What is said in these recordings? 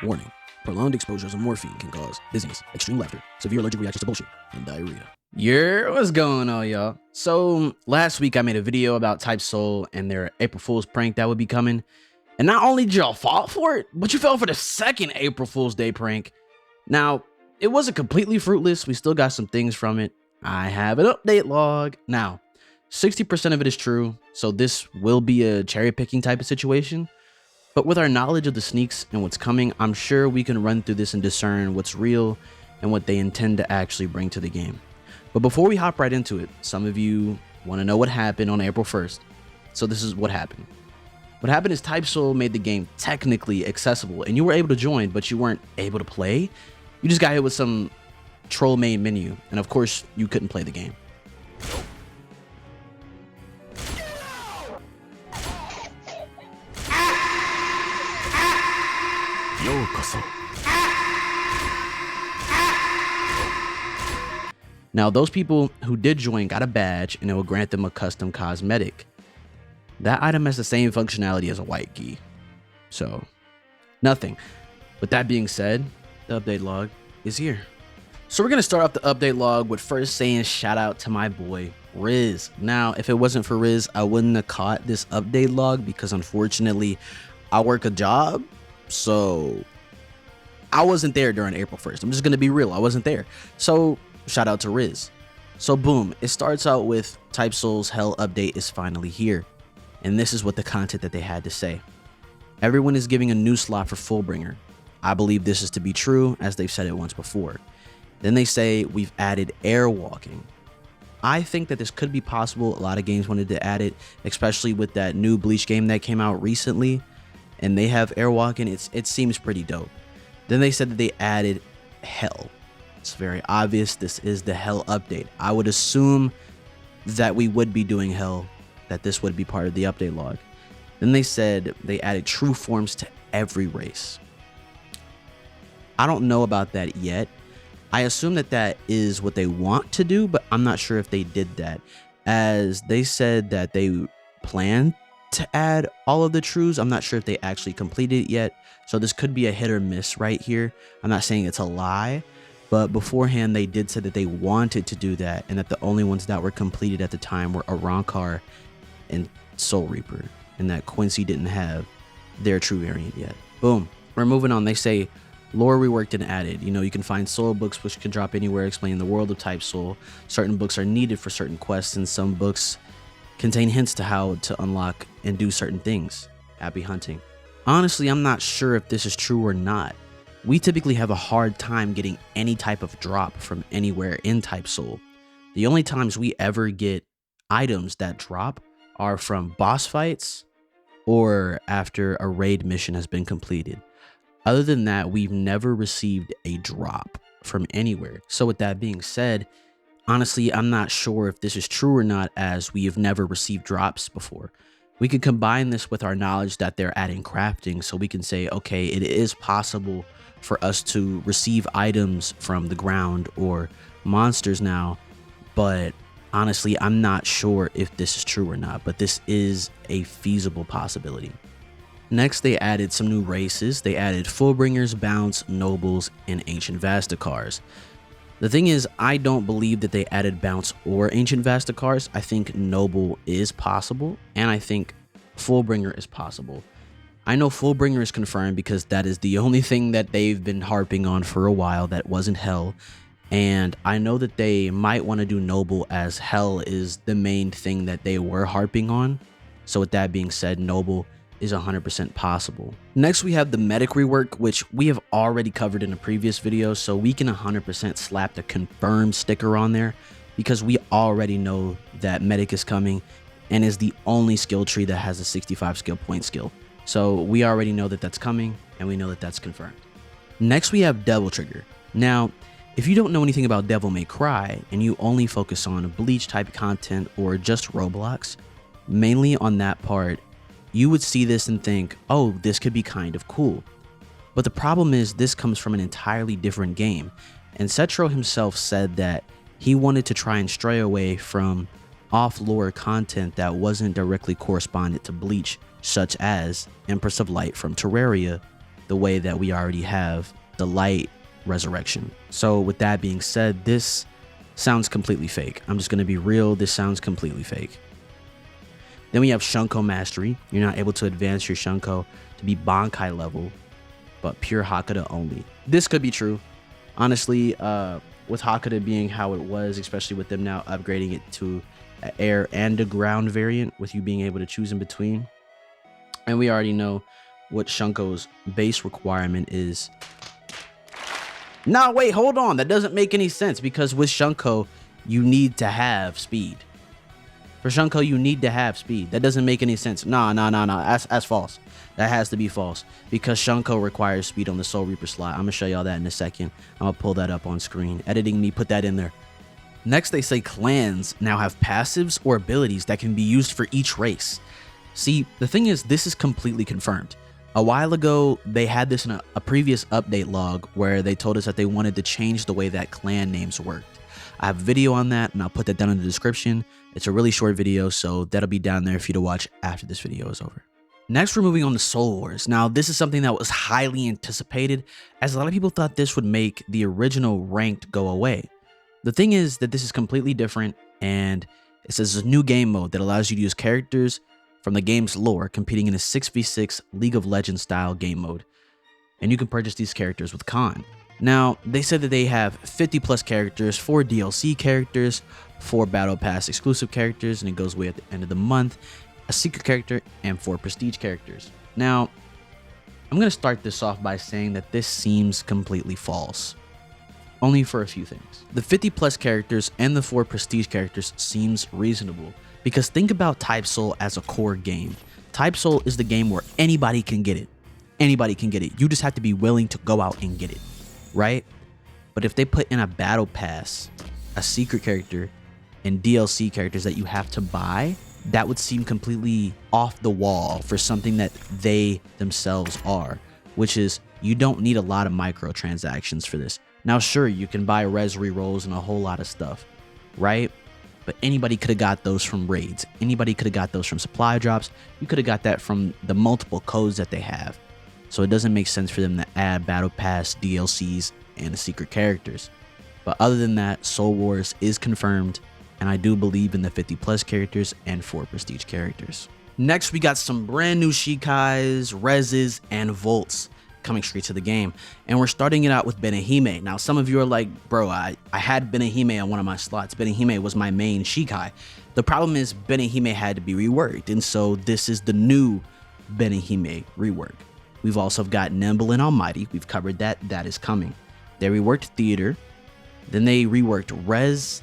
Warning. Prolonged exposures of morphine can cause dizziness, extreme laughter, severe allergic reactions to bullshit, and diarrhea. Yeah, what's going on, y'all? So, last week I made a video about Type Soul and their April Fool's prank that would be coming. And not only did y'all fall for it, but you fell for the second April Fool's Day prank. Now, it wasn't completely fruitless. We still got some things from it. I have an update log. Now, 60% of it is true, so this will be a cherry picking type of situation. But with our knowledge of the sneaks and what's coming, I'm sure we can run through this and discern what's real and what they intend to actually bring to the game. But before we hop right into it, some of you want to know what happened on April 1st. So this is what happened. What happened is Type Soul made the game technically accessible and you were able to join, but you weren't able to play. You just got hit with some troll main menu. And of course, you couldn't play the game. Now, those people who did join got a badge and it will grant them a custom cosmetic. That item has the same functionality as a white key. So, nothing. With that being said, the update log is here. So we're going to start off the update log with first saying shout out to my boy, Riz. Now, if it wasn't for Riz, I wouldn't have caught this update log because unfortunately, I work a job. So, I wasn't there during April 1st. I'm just going to be real. I wasn't there. So, shout out to Riz. So boom, it starts out with Type Soul's Hell update is finally here. And this is what the content that they had to say. Everyone is giving a new slot for Fullbringer. I believe this is to be true, as they've said it once before. Then they say we've added air walking. I think that this could be possible. A lot of games wanted to add it, especially with that new Bleach game that came out recently. And they have air walking. It seems pretty dope. Then they said that they added Hell. It's very obvious this is the Hell update. I would assume that we would be doing Hell, that this would be part of the update log. Then they said they added true forms to every race. I don't know about that yet. I assume that that is what they want to do, but I'm not sure if they did that, as they said that they plan to add all of the trues. I'm not sure if they actually completed it yet, so this could be a hit or miss right here. I'm not saying it's a lie, but beforehand they did say that they wanted to do that and that the only ones that were completed at the time were Arankar and Soul Reaper, and that Quincy didn't have their true variant yet. Boom, we're moving on. They say lore reworked and added. You can find soul books which can drop anywhere explaining the world of Type Soul. Certain books are needed for certain quests, and some books contain hints to how to unlock and do certain things. Happy hunting. Honestly, I'm not sure if this is true or not. We typically have a hard time getting any type of drop from anywhere in Type Soul. The only times we ever get items that drop are from boss fights or after a raid mission has been completed. Other than that, we've never received a drop from anywhere. So with that being said, honestly, I'm not sure if this is true or not, as we have never received drops before. We could combine this with our knowledge that they're adding crafting, so we can say, okay, it is possible for us to receive items from the ground or monsters now, but honestly, I'm not sure if this is true or not, but this is a feasible possibility. Next, they added some new races. They added Fullbringers, Bounce, Nobles, and Ancient Vastocars. The thing is, I don't believe that they added Bounce or Ancient Vastocars. I think Noble is possible, and I think Fullbringer is possible. I know Fullbringer is confirmed because that is the only thing that they've been harping on for a while that wasn't Hell. And I know that they might want to do Noble, as Hell is the main thing that they were harping on. So with that being said, Noble is 100% possible. Next, we have the medic rework, which we have already covered in a previous video. So we can 100% slap the confirmed sticker on there because we already know that medic is coming and is the only skill tree that has a 65 skill point skill. So we already know that that's coming, and we know that that's confirmed. Next, we have Devil Trigger. Now, if you don't know anything about Devil May Cry and you only focus on Bleach type content or just Roblox, mainly on that part, you would see this and think, oh, this could be kind of cool. But the problem is this comes from an entirely different game, and Setro himself said that he wanted to try and stray away from off-lore content that wasn't directly correspondent to Bleach, such as Empress of Light from Terraria the way that we already have the light resurrection. So with that being said, this sounds completely fake. I'm just going to be real. This sounds completely fake. Then we have Shunko Mastery. You're not able to advance your Shunko to be bankai level, but pure Hakuda only. This could be true. Honestly, with Hakuda being how it was, especially with them now upgrading it to an air and a ground variant, with you being able to choose in between. And we already know what Shunko's base requirement is. Nah, wait, hold on. That doesn't make any sense, because with Shunko, you need to have speed. For Shunko, you need to have speed. That doesn't make any sense. Nah. That's false. That has to be false, because Shunko requires speed on the Soul Reaper slot. I'm going to show y'all that in a second. I'm going to pull that up on screen. Editing me, put that in there. Next, they say clans now have passives or abilities that can be used for each race. See, the thing is, this is completely confirmed. A while ago, they had this in a previous update log where they told us that they wanted to change the way that clan names worked. I have a video on that, and I'll put that down in the description. It's a really short video, so that'll be down there for you to watch after this video is over. Next, we're moving on to Soul Wars. Now, this is something that was highly anticipated, as a lot of people thought this would make the original ranked go away. The thing is that this is completely different, and it says a new game mode that allows you to use characters from the game's lore competing in a 6v6 League of Legends style game mode. And you can purchase these characters with Khan. Now, they said that they have 50 plus characters, 4 DLC characters, 4 Battle Pass exclusive characters, and it goes away at the end of the month, a secret character, and 4 prestige characters. Now, I'm going to start this off by saying that this seems completely false. Only for a few things. The 50 plus characters and the 4 prestige characters seems reasonable, because think about Type Soul as a core game. Type Soul is the game where anybody can get it. Anybody can get it. You just have to be willing to go out and get it, right? But if they put in a battle pass, a secret character, and DLC characters that you have to buy, that would seem completely off the wall for something that they themselves are, which is you don't need a lot of microtransactions for this. Now, sure, you can buy res rerolls and a whole lot of stuff, right? But anybody could have got those from raids. Anybody could have got those from supply drops. You could have got that from the multiple codes that they have. So it doesn't make sense for them to add battle pass, DLCs, and secret characters. But other than that, Soul Wars is confirmed, and I do believe in the 50 plus characters and 4 prestige characters. Next, we got some brand new shikais, reses, and volts coming straight to the game, and we're starting it out with benihime. Now, some of you are like, bro, I had benihime on one of my slots. Benihime was my main shikai. The problem is benihime had to be reworked, and so this is the new benihime rework. We've also got nimble and almighty. We've covered that. That is coming. They reworked theater, then they reworked res.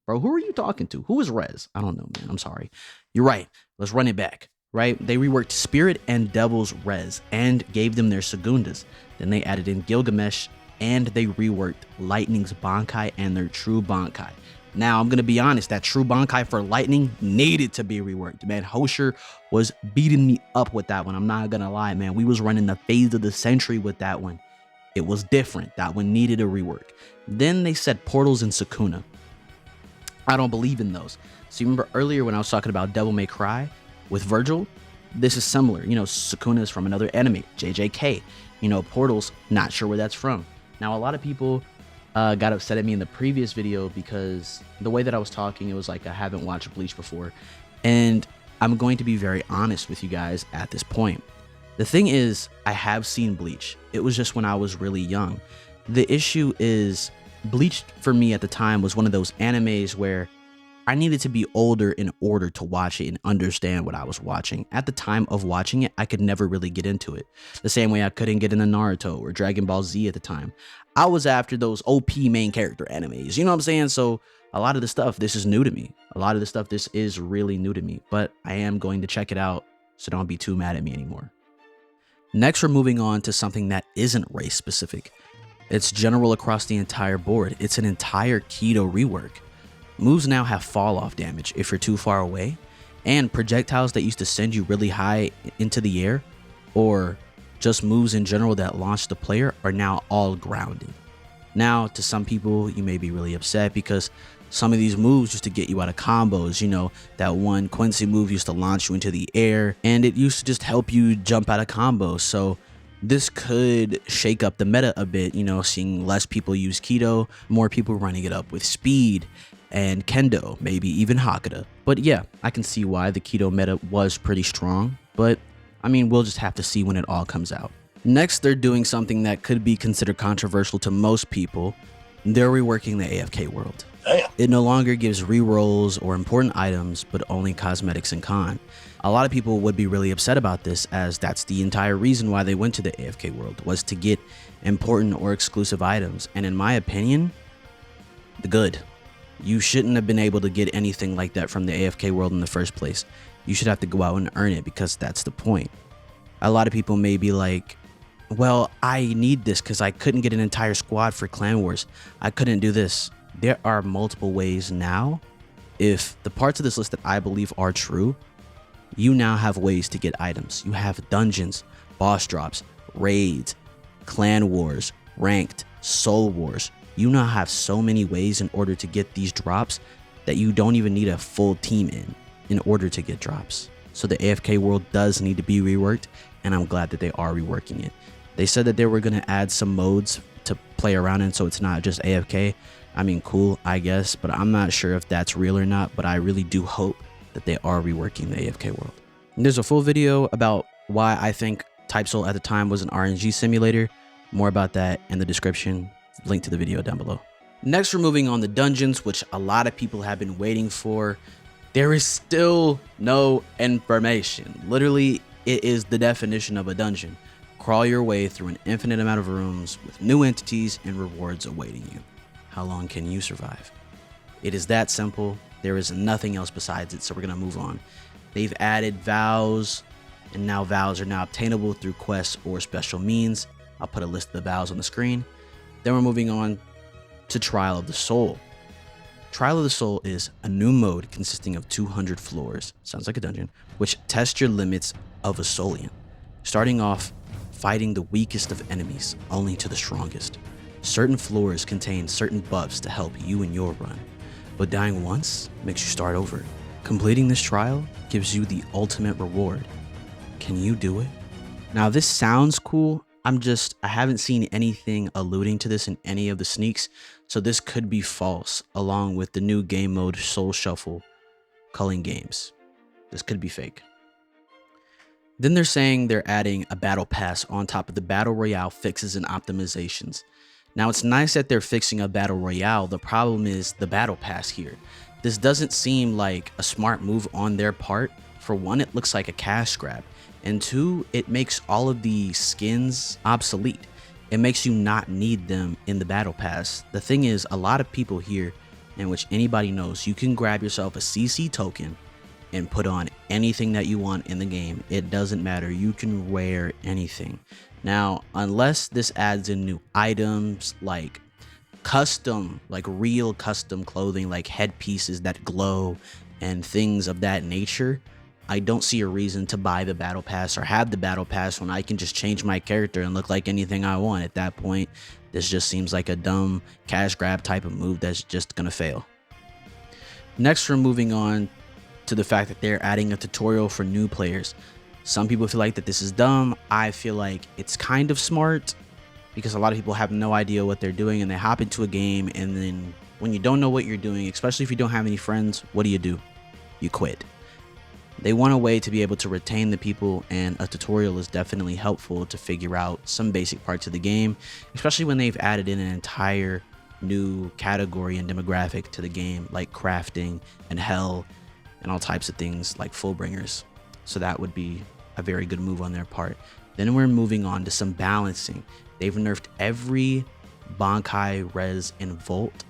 Bro, who are you talking to? Who is res? I don't know, man. I'm sorry. You're right. Let's run it back. Right? They reworked Spirit and Devil's res and gave them their segundas. Then they added in Gilgamesh, and they reworked Lightning's bankai and their true bankai. Now, I'm going to be honest, that true bankai for Lightning needed to be reworked. Man, Hosher was beating me up with that one. I'm not going to lie, man. We was running the phase of the century with that one. It was different. That one needed a rework. Then they said Portals and Sukuna. I don't believe in those. So you remember earlier when I was talking about Devil May Cry with Virgil? This is similar. You know, Sukuna is from another anime, JJK. You know, Portals, not sure where that's from. Now, a lot of people got upset at me in the previous video because the way that I was talking, it was like I haven't watched Bleach before. And I'm going to be very honest with you guys at this point. The thing is, I have seen Bleach. It was just when I was really young. The issue is, Bleach for me at the time was one of those animes where I needed to be older in order to watch it and understand what I was watching. At the time of watching it, I could never really get into it. The same way I couldn't get into Naruto or Dragon Ball Z at the time. I was after those OP main character animes. You know what I'm saying? So a lot of the stuff, this is new to me. A lot of the stuff, this is really new to me. But I am going to check it out, so don't be too mad at me anymore. Next, we're moving on to something that isn't race specific. It's general across the entire board. It's an entire Keto rework. Moves now have fall off damage if you're too far away, and projectiles that used to send you really high into the air, or just moves in general that launch the player, are now all grounded. Now, to some people, you may be really upset because Some of these moves used to get you out of combos. You know, that one Quincy move used to launch you into the air, and it used to just help you jump out of combos. So this could shake up the meta a bit, you know, seeing less people use Keto, more people running it up with speed and Kendo, maybe even Hakata. But yeah, I can see why the Keto meta was pretty strong, but I mean, we'll just have to see when it all comes out. Next, they're doing something that could be considered controversial to most people. They're reworking the AFK world. It no longer gives rerolls or important items, but only cosmetics and con. A lot of people would be really upset about this, as that's the entire reason why they went to the AFK world, was to get important or exclusive items. And in my opinion, the good. You shouldn't have been able to get anything like that from the AFK world in the first place. You should have to go out and earn it, because that's the point. A lot of people may be like, well, I need this because I couldn't get an entire squad for Clan Wars. I couldn't do this. There are multiple ways now. If the parts of this list that I believe are true, you now have ways to get items. You have dungeons, boss drops, raids, Clan Wars, ranked, soul wars. You now have so many ways in order to get these drops that you don't even need a full team in order to get drops. So the AFK world does need to be reworked, and I'm glad that they are reworking it. They said that they were going to add some modes to play around in, so it's not just AFK. I mean, cool, I guess, but I'm not sure if that's real or not, but I really do hope that they are reworking the AFK world. And there's a full video about why I think Type Soul at the time was an RNG simulator. More about that in the description. Link to the video down below. Next, we're moving on to dungeons, which a lot of people have been waiting for. There is still no information. Literally, it is the definition of a dungeon. Crawl your way through an infinite amount of rooms with new entities and rewards awaiting you. How long can you survive? It is that simple. There is nothing else besides it, so we're going to move on. They've added vows, and now vows are now obtainable through quests or special means. I'll put a list of the vows on the screen. Then we're moving on to Trial of the Soul. Trial of the Soul is a new mode consisting of 200 floors, sounds like a dungeon, which test your limits of a Soulian. Starting off, fighting the weakest of enemies, only to the strongest. Certain floors contain certain buffs to help you in your run, but dying once makes you start over. Completing this trial gives you the ultimate reward. Can you do it? Now this sounds cool. I haven't seen anything alluding to this in any of the sneaks, so this could be false, along with the new game mode Soul Shuffle culling games. This could be fake. Then they're saying they're adding a battle pass on top of the battle royale fixes and optimizations. Now it's nice that they're fixing a battle royale. The problem is the battle pass here. This doesn't seem like a smart move on their part. For one, it looks like a cash grab, and two, it makes all of the skins obsolete. It makes you not need them in the battle pass. The thing is, a lot of people here, in which anybody knows, you can grab yourself a CC token and put on anything that you want in the game. It doesn't matter. You can wear anything. Now, unless this adds in new items like custom, like real custom clothing, like headpieces that glow and things of that nature, I don't see a reason to buy the battle pass or have the battle pass when I can just change my character and look like anything I want. At that point, this just seems like a dumb cash grab type of move that's just gonna fail. Next, we're moving on to the fact that they're adding a tutorial for new players. Some people feel like that this is dumb. I feel like it's kind of smart, because a lot of people have no idea what they're doing and they hop into a game, and then when you don't know what you're doing, especially if you don't have any friends, what do? You quit. They want a way to be able to retain the people, and a tutorial is definitely helpful to figure out some basic parts of the game, especially when they've added in an entire new category and demographic to the game, like crafting and hell and all types of things like Fullbringers. So that would be a very good move on their part. Then we're moving on to some balancing. They've nerfed every bankai, res, and volt.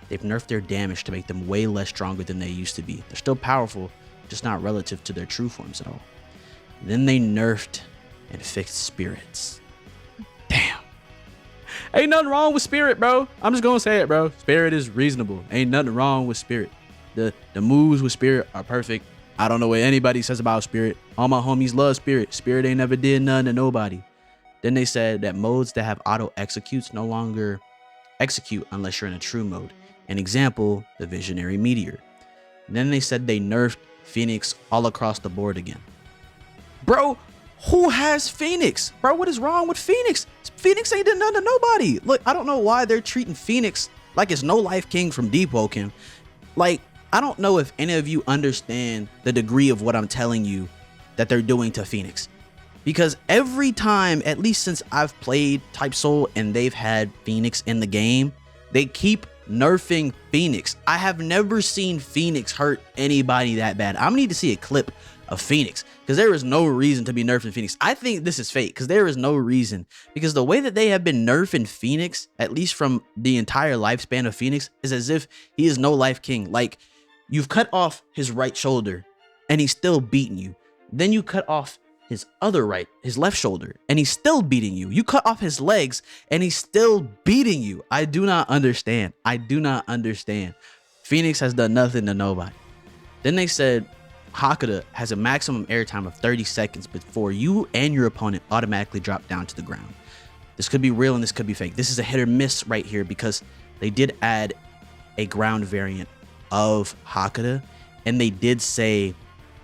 They've nerfed their damage to make them way less stronger than they used to be. They're still powerful, just not relative to their true forms at all. Then they nerfed and fixed spirits. Damn. Ain't nothing wrong with spirit, bro. I'm just gonna say it, bro. Spirit is reasonable. Ain't nothing wrong with spirit. The moves with spirit are perfect. I don't know what anybody says about spirit. All my homies love spirit. Spirit ain't never did nothing to nobody. Then they said that modes that have auto executes no longer execute unless you're in a true mode. An example, the visionary meteor. Then they said they nerfed Phoenix all across the board again. Bro, who has Phoenix? Bro, what is wrong with Phoenix? Phoenix ain't done nothing to nobody. Look, I don't know why they're treating Phoenix like it's no life king from Deep Woken. Like, I don't know if any of you understand the degree of what I'm telling you that they're doing to Phoenix. Because every time, at least since I've played Type Soul and they've had Phoenix in the game, they keep nerfing Phoenix. I have never seen Phoenix hurt anybody that bad. I'm gonna need to see a clip of Phoenix, because there is no reason to be nerfing Phoenix. I think this is fake, because there is no reason, because the way that they have been nerfing Phoenix, at least from the entire lifespan of Phoenix, is as if he is no life king. Like, you've cut off his right shoulder and he's still beating you. Then you cut off his left shoulder, and he's still beating you. You cut off his legs and he's still beating you. I do not understand. I do not understand. Phoenix has done nothing to nobody. Then they said Hakuda has a maximum airtime of 30 seconds before you and your opponent automatically drop down to the ground. This could be real and this could be fake. This is a hit or miss right here, because they did add a ground variant of Hakuda, and they did say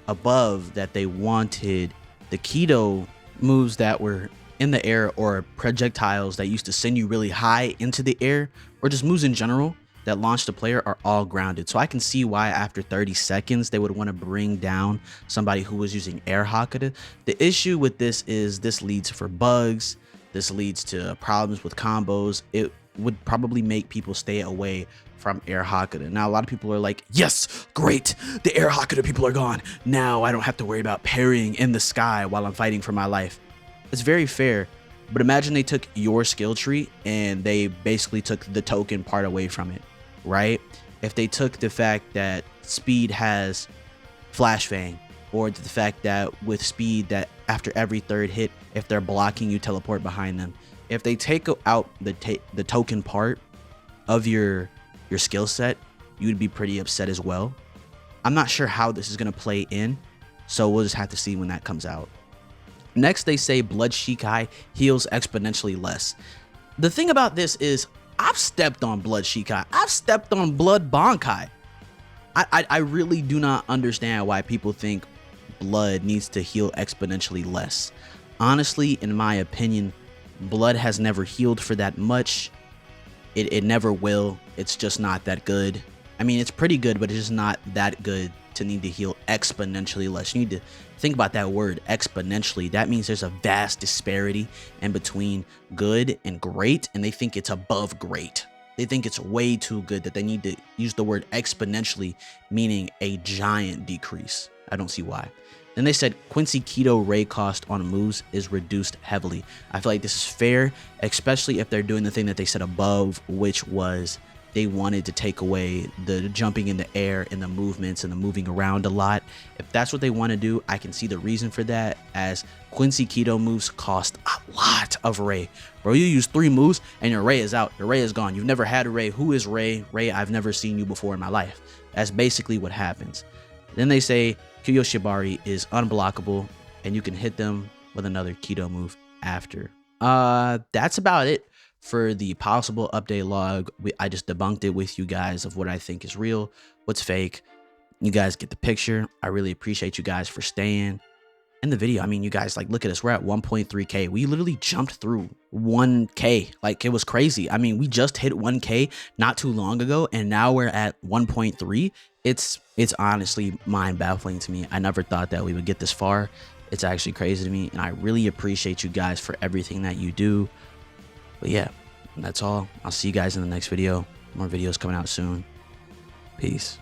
above that they wanted the Kido moves that were in the air, or projectiles that used to send you really high into the air, or just moves in general that launch the player, are all grounded. So I can see why after 30 seconds they would want to bring down somebody who was using air Hakuda. The issue with this is this leads for bugs. This leads to problems with combos. It would probably make people stay away from air Hakuda. Now, a lot of people are like, yes, great, the air Hakuda people are gone. Now I don't have to worry about parrying in the sky while I'm fighting for my life. It's very fair, but imagine they took your skill tree and they basically took the token part away from it, right? If they took the fact that speed has flash fang, or the fact that with speed that after every third hit, if they're blocking, you teleport behind them. If they take out the token part of your skill set, you would be pretty upset as well. I'm not sure how this is going to play in, so we'll just have to see when that comes out. Next, they say blood shikai heals exponentially less. The thing about this is, I've stepped on blood shikai. I've stepped on blood bankai. I really do not understand why people think blood needs to heal exponentially less. Honestly, in my opinion, blood has never healed for that much. It never will. It's just not that good. I mean, it's pretty good, but it's just not that good to need to heal exponentially less. You need to think about that word, exponentially. That means there's a vast disparity in between good and great, and they think it's above great. They think it's way too good that they need to use the word exponentially, meaning a giant decrease. I don't see why. Then they said Quincy Kido Ray cost on moves is reduced heavily. I feel like this is fair, especially if they're doing the thing that they said above, which was they wanted to take away the jumping in the air and the movements and the moving around a lot. If that's what they want to do, I can see the reason for that, as Quincy Kido moves cost a lot of Ray. Bro, you use 3 moves and your Ray is out. Your Ray is gone. You've never had a Ray. Who is Ray? Ray, I've never seen you before in my life. That's basically what happens. Then they say Kyuyoshibari is unblockable and you can hit them with another Kido move after. That's about it for the possible update log. I just debunked it with you guys of what I think is real, what's fake. You guys get the picture. I really appreciate you guys for staying in the video. I mean, you guys, like, look at us. We're at 1.3K. We literally jumped through 1K. Like, it was crazy. I mean, we just hit 1K not too long ago, and now we're at 1.3. It's honestly mind-baffling to me. I never thought that we would get this far. It's actually crazy to me, and I really appreciate you guys for everything that you do. But yeah, that's all. I'll see you guys in the next video. More videos coming out soon. Peace.